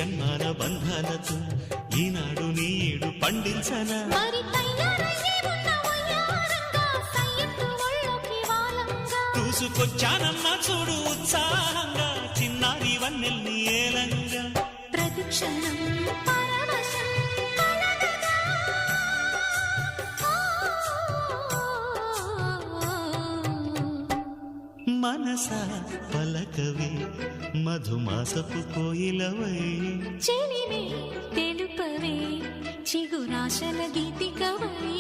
జన్మాల బంధాలతో ఈనాడు నీడు పండించనా చూసుకొచ్చానమ్మా చూడు ఉత్సాహంగా చిన్నారి వన్నెల్ని ఏలంగా ప్రతిక్షణం మనసా పలకవే మధుమాసపు కోయిలవై చెలివే తెలుపవే చిగురాశల గీతికవై